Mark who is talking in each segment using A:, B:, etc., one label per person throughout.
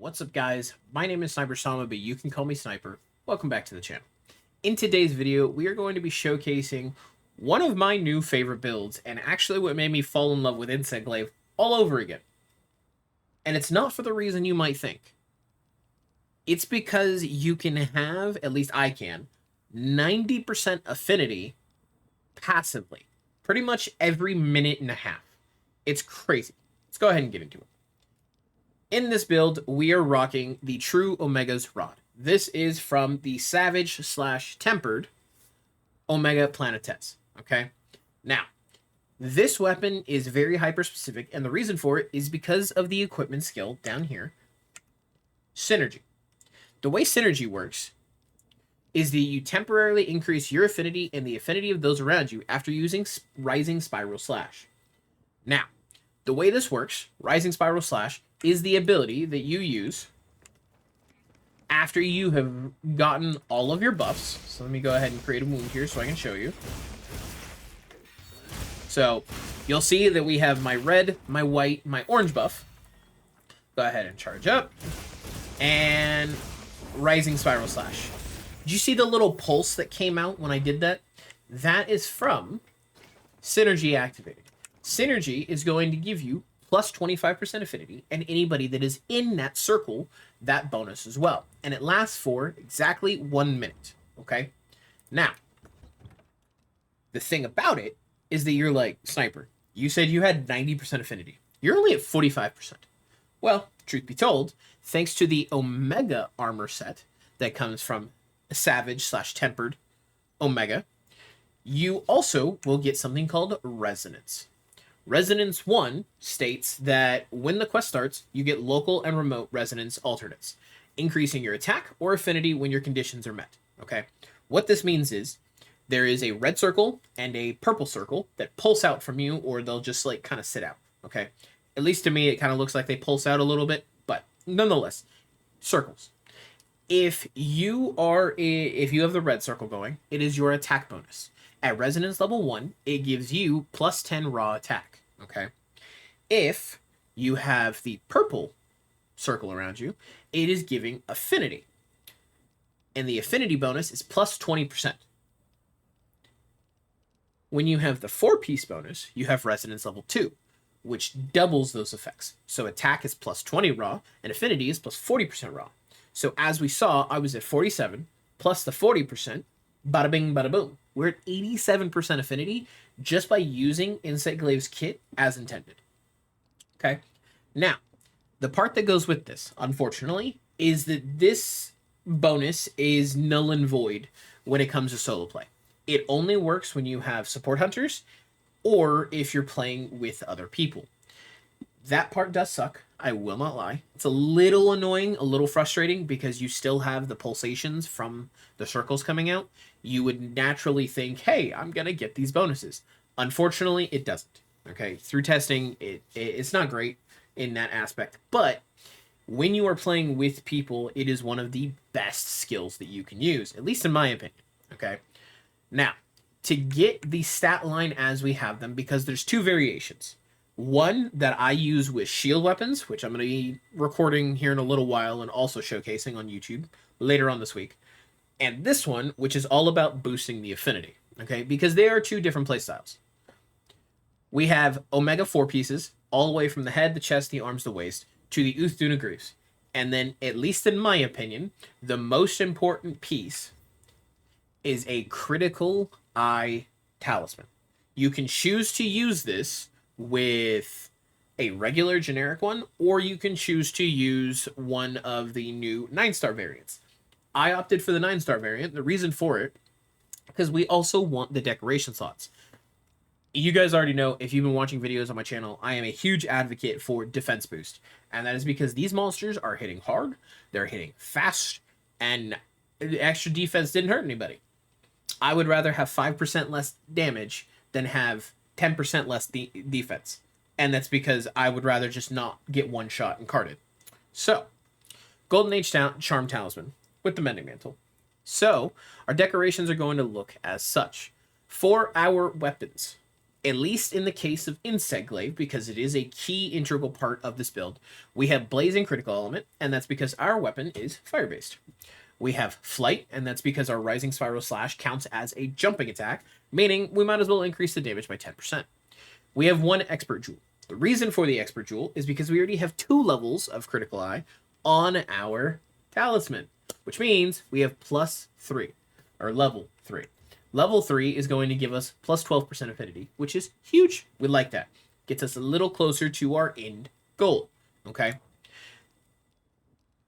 A: What's up, guys? My name is SnyperSama, but you can call me Sniper. Welcome back to the channel. In today's video, we are going to be showcasing one of my new favorite builds, and actually what made me fall in love with Insect Glaive all over again. And it's not for the reason you might think. It's because you can have, at least I can, 90% affinity passively. Pretty much every minute and a half. It's crazy. Let's go ahead and get into it. In this build, we are rocking the True Omega's Rod. This is from the Savage/Tempered Omega Planetes. Okay? Now, this weapon is very hyper-specific, and the reason for it is because of the equipment skill down here, Synergy. The way Synergy works is that you temporarily increase your affinity and the affinity of those around you after using Rising Spiral Slash. Now, the way this works, Rising Spiral Slash, is the ability that you use after you have gotten all of your buffs. So let me go ahead and create a wound here so I can show you. So you'll see that we have my red, my white, my orange buff. Go ahead and charge up. And Rising Spiral Slash. Did you see the little pulse that came out when I did that? That is from Synergy activated. Synergy is going to give you plus 25% affinity, and anybody that is in that circle, that bonus as well. And it lasts for exactly 1 minute, okay? Now, the thing about it is that you're like, Sniper, you said you had 90% affinity. You're only at 45%. Well, truth be told, thanks to the Omega armor set that comes from Savage/Tempered Omega, you also will get something called Resonance. Resonance 1 states that when the quest starts, you get local and remote resonance alternates, increasing your attack or affinity when your conditions are met. Okay? What this means is there is a red circle and a purple circle that pulse out from you, or they'll just like kind of sit out. Okay? At least to me, it kind of looks like they pulse out a little bit, but nonetheless, circles. If you have the red circle going, it is your attack bonus. At Resonance level 1, it gives you plus 10 raw attack, okay? If you have the purple circle around you, it is giving affinity. And the affinity bonus is plus 20%. When you have the 4-piece bonus, you have Resonance level 2, which doubles those effects. So attack is plus 20 raw, and affinity is plus 40% raw. So as we saw, I was at 47, plus the 40%, bada bing, bada boom. We're at 87% affinity just by using Insect Glaive's kit as intended. Okay? Now, the part that goes with this, unfortunately, is that this bonus is null and void when it comes to solo play. It only works when you have support hunters or if you're playing with other people. That part does suck. I will not lie. It's a little annoying, a little frustrating, because you still have the pulsations from the circles coming out. You would naturally think, hey, I'm going to get these bonuses. Unfortunately, it doesn't. Okay, through testing, it's not great in that aspect. But when you are playing with people, it is one of the best skills that you can use, at least in my opinion. Okay, now, to get the stat line as we have them, because there's two variations. One that I use with shield weapons, which I'm going to be recording here in a little while and also showcasing on YouTube later on this week. And this one, which is all about boosting the affinity, okay? Because they are two different playstyles. We have Omega 4 pieces, all the way from the head, the chest, the arms, the waist, to the Uthduna Greaves. And then, at least in my opinion, the most important piece is a Critical Eye Talisman. You can choose to use this with a regular generic one, or you can choose to use one of the new 9-star variants. I opted for the 9-star variant. The reason for it, because we also want the decoration slots. You guys already know, if you've been watching videos on my channel, I am a huge advocate for defense boost. And that is because these monsters are hitting hard, they're hitting fast, and the extra defense didn't hurt anybody. I would rather have 5% less damage than have 10% less defense. And that's because I would rather just not get one shot and carded. So, Golden Age Charm Talisman with the Mending Mantle. So, our decorations are going to look as such. For our weapons, at least in the case of Insect Glaive, because it is a key integral part of this build, we have Blazing Critical Element, and that's because our weapon is fire-based. We have Flight, and that's because our Rising Spiral Slash counts as a jumping attack, meaning we might as well increase the damage by 10%. We have 1 Expert Jewel. The reason for the Expert Jewel is because we already have 2 levels of Critical Eye on our Talisman, which means we have +3, or level 3. Level 3 is going to give us plus 12% affinity, which is huge. We like that. Gets us a little closer to our end goal, okay?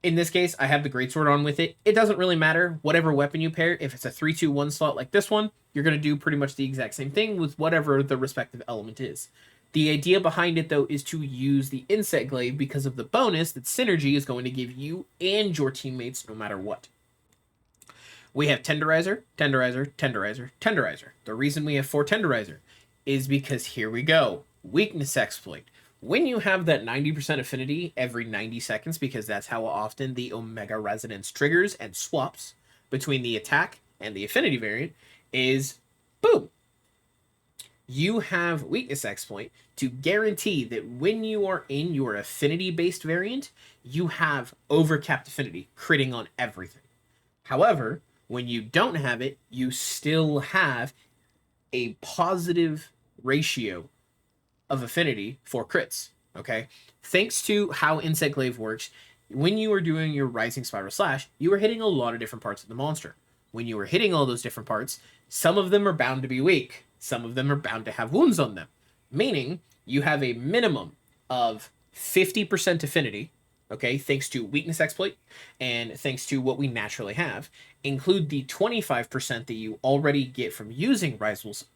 A: In this case, I have the Greatsword on with it. It doesn't really matter whatever weapon you pair. If it's a 3-2-1 slot like this one, you're going to do pretty much the exact same thing with whatever the respective element is. The idea behind it, though, is to use the Insect Glaive because of the bonus that Synergy is going to give you and your teammates no matter what. We have Tenderizer, Tenderizer, Tenderizer, Tenderizer. The reason we have 4 Tenderizer is because here we go. Weakness Exploit. When you have that 90% affinity every 90 seconds, because that's how often the Omega Resonance triggers and swaps between the attack and the affinity variant, is boom. You have Weakness Exploit to guarantee that when you are in your affinity-based variant, you have overcapped affinity, critting on everything. However, when you don't have it, you still have a positive ratio of affinity for crits, okay? Thanks to how Insect Glaive works, when you are doing your Rising Spiral Slash, you are hitting a lot of different parts of the monster. When you are hitting all those different parts, some of them are bound to be weak. Some of them are bound to have wounds on them. Meaning, you have a minimum of 50% affinity, okay, thanks to Weakness Exploit, and thanks to what we naturally have. Include the 25% that you already get from using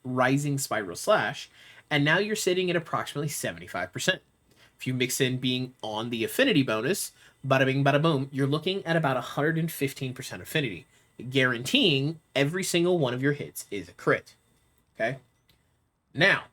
A: Rising Spiral Slash, and now you're sitting at approximately 75%. If you mix in being on the affinity bonus, bada bing, bada boom, you're looking at about 115% affinity, guaranteeing every single one of your hits is a crit. Okay? Now,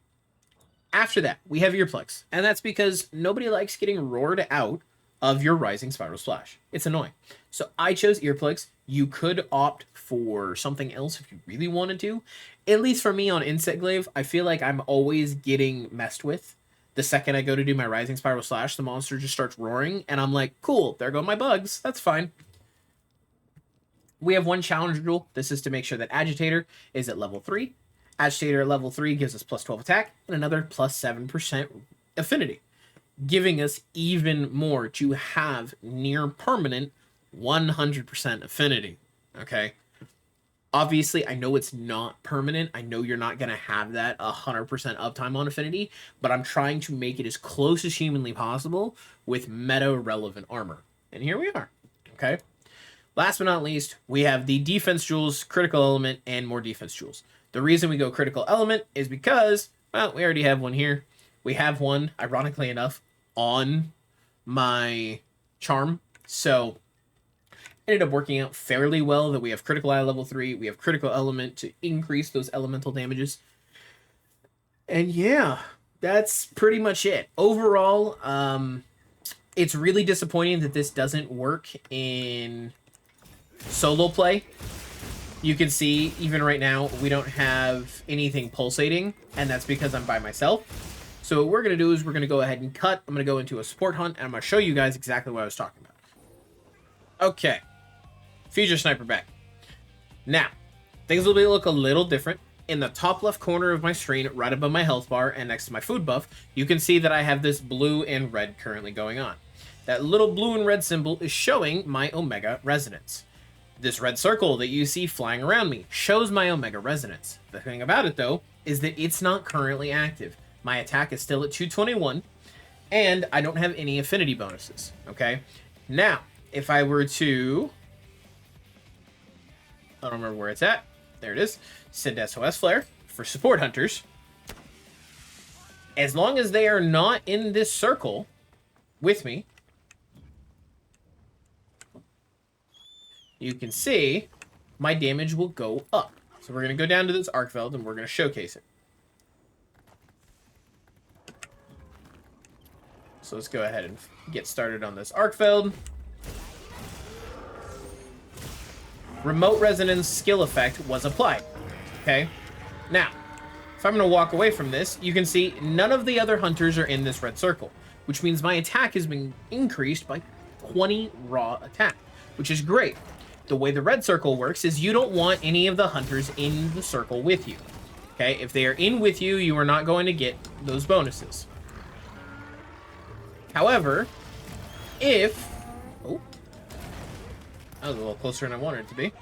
A: after that, we have earplugs, and that's because nobody likes getting roared out of your Rising Spiral Splash. It's annoying. So I chose earplugs. You could opt for something else if you really wanted to. At least for me on Insect Glaive, I feel like I'm always getting messed with. The second I go to do my Rising Spiral Slash, the monster just starts roaring, and I'm like, cool, there go my bugs. That's fine. We have 1 challenge rule. This is to make sure that Agitator is at level 3. Agitator at level 3 gives us plus 12 attack, and another plus 7% affinity, giving us even more to have near permanent 100% affinity, okay? Obviously, I know it's not permanent. I know you're not going to have that 100% uptime on affinity, but I'm trying to make it as close as humanly possible with meta-relevant armor. And here we are, okay? Last but not least, we have the defense jewels, critical element, and more defense jewels. The reason we go critical element is because, well, we already have one here. We have one, ironically enough, on my charm. So it ended up working out fairly well that we have critical eye level 3. We have critical element to increase those elemental damages. And yeah, that's pretty much it. Overall, it's really disappointing that this doesn't work in solo play. You can see, even right now, we don't have anything pulsating, and that's because I'm by myself. So what we're going to do is we're going to go ahead and cut. I'm going to go into a support hunt, and I'm going to show you guys exactly what I was talking about. Okay. Future Sniper back. Now, things will look a little different. In the top left corner of my screen, right above my health bar and next to my food buff, you can see that I have this blue and red currently going on. That little blue and red symbol is showing my Omega Resonance. This red circle that you see flying around me shows my Omega Resonance. The thing about it, though, is that it's not currently active. My attack is still at 221, and I don't have any affinity bonuses, okay? Now, if I were to... I don't remember where it's at. There it is. Send SOS Flare for support hunters. As long as they are not in this circle with me, you can see my damage will go up. So we're going to go down to this Arcveld and we're going to showcase it. So let's go ahead and get started on this Arcveld. Remote Resonance skill effect was applied. Okay? Now, if I'm going to walk away from this, you can see none of the other hunters are in this red circle, which means my attack has been increased by 20 raw attack, which is great. The way the red circle works is you don't want any of the hunters in the circle with you. Okay, if they are in with you, you are not going to get those bonuses. However, if... Oh, that was a little closer than I wanted it to be.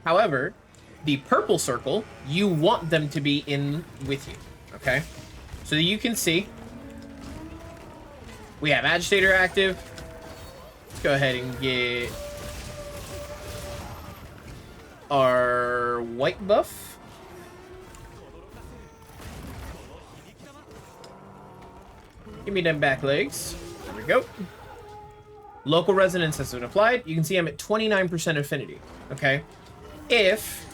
A: However, the purple circle, you want them to be in with you. Okay, so you can see we have Agitator active. Let's go ahead and get our white buff. Give me them back legs. There we go. Local resonance has been applied. You can see I'm at 29% affinity. Okay. If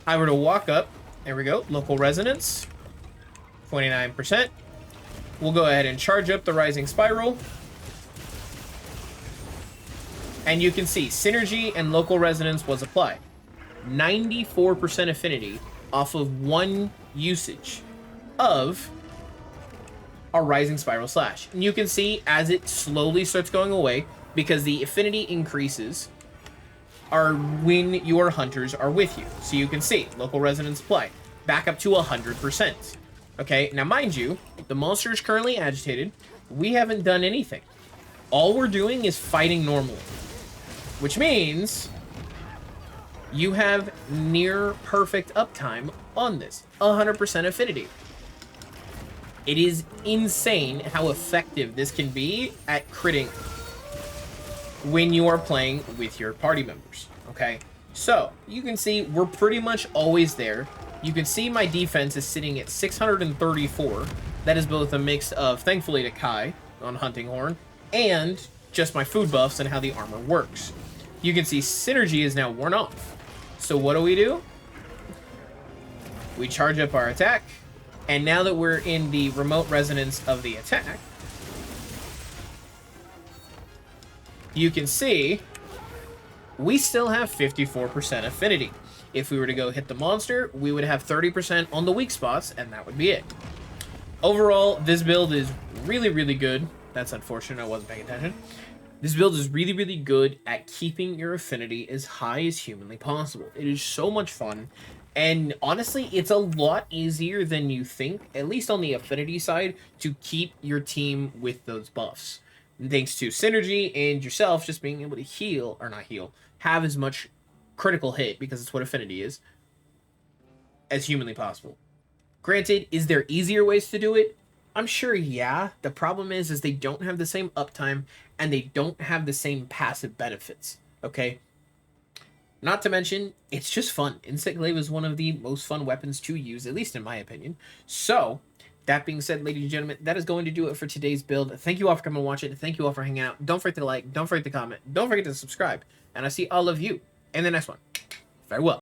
A: I were to walk up, there we go. Local resonance, 29%. We'll go ahead and charge up the rising spiral. And you can see synergy and local resonance was applied. 94% affinity off of one usage of our rising spiral slash. And you can see as it slowly starts going away, because the affinity increases are when your hunters are with you. So you can see local resonance applied back up to 100%. Okay, now mind you, the monster is currently agitated. We haven't done anything. All we're doing is fighting normally, which means you have near perfect uptime on this, 100% affinity. It is insane how effective this can be at critting when you are playing with your party members, okay? So, you can see we're pretty much always there. You can see my defense is sitting at 634. That is both a mix of, thankfully, to Kai on Hunting Horn, and just my food buffs and how the armor works. You can see synergy is now worn off. So what do? We charge up our attack, and now that we're in the remote resonance of the attack, you can see we still have 54% affinity. If we were to go hit the monster, we would have 30% on the weak spots, and that would be it. Overall, this build is really, really good. That's unfortunate, I wasn't paying attention. This build is really, really good at keeping your affinity as high as humanly possible. It is so much fun, and honestly, it's a lot easier than you think, at least on the affinity side, to keep your team with those buffs. Thanks to synergy and yourself just being able to heal, or not heal, have as much critical hit, because it's what affinity is, as humanly possible. Granted, is there easier ways to do it? I'm sure, yeah. The problem is they don't have the same uptime, and they don't have the same passive benefits, okay? Not to mention, it's just fun. Insect Glaive is one of the most fun weapons to use, at least in my opinion. So, that being said, ladies and gentlemen, that is going to do it for today's build. Thank you all for coming and watching. Thank you all for hanging out. Don't forget to like. Don't forget to comment. Don't forget to subscribe. And I'll see all of you in the next one. Farewell.